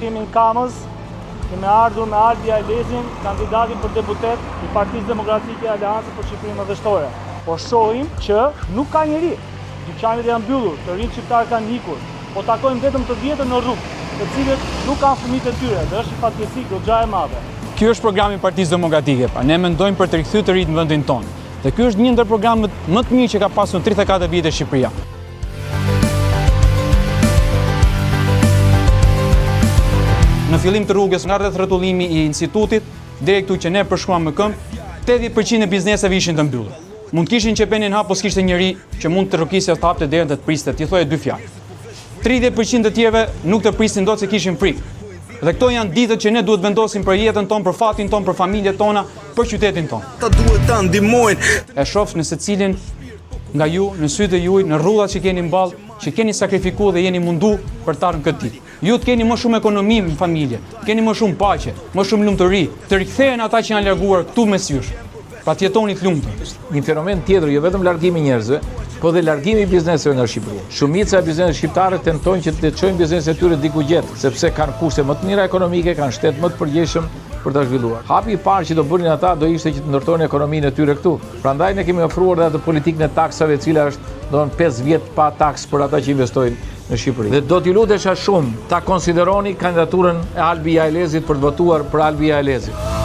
Parashikimin Kamës, kemi ardhur me Albi Ajlezin, kandidatin për deputet i Partisë Demokratike e Aleancës për Shqipërinë Madhështore. Po shohim që nuk ka njeri. Dyqanet janë mbyllur, të rinj shqiptarë kanë ikur, po takojmë vetëm të vjetër në rrugë, të cilët nuk kanë fëmijët e tyre, dhe është një fatkeqësi goxha e madhe. Ky është programi i Partisë Demokratike, pa ne mendojmë për të rikthyer të rinjt në vendin tonë. Dhe ky është një ndër programet më të mirë që ka pasur në 34 vite Shqipëria. Në fillim të rrugës nga rreth rrotullimi i institutit deri këtu që ne përshkruam me këmbë, 80% e bizneseve ishin të mbyllur. Mund të kishin qepenin hap, po s'kishte njëri që mund të rrokisë të hapte derën dhe të priste, t'i thoje dy fjalë. 30% të tjerëve nuk të prisnin dot se kishin frikë. Dhe këto janë ditët që ne duhet vendosim për jetën tonë, për fatin tonë, për familjet tona, për qytetin tonë. Ta duhet ta ndihmojnë. E shoh në secilin nga ju, në sytë e juaj, në rrullat që keni mballë, që keni sakrifikuar dhe jeni mundu për të ardhur këtë ditë. Ju të keni më shumë ekonomi në familje, keni më shumë paqe, më shumë lumturi, të rikthehen ata që janë larguar këtu mes jush. Pra të jetoni të lumtur. Një fenomen tjetër, jo vetëm largimi i njerëzve, po dhe largimi i bizneseve nga Shqipëria. Shumica e bizneseve shqiptare tentojnë që të çojnë bizneset e tyre diku gjetër, sepse kanë kushte më të mira ekonomike, kanë shtet më të përgjegjshëm për ta zhvilluar. Hapi i parë që do bënin ata do ishte që të ndërtonin ekonominë e tyre këtu. Prandaj ne kemi ofruar edhe atë politikën e taksave, e cila është domthon 5 vjet pa taks për ata që investojnë në Shqipëri. Dhe do t'ju lutesha shumë ta konsideroni kandidaturën e Albi Ajlezit për të votuar për Albi Ajlezit.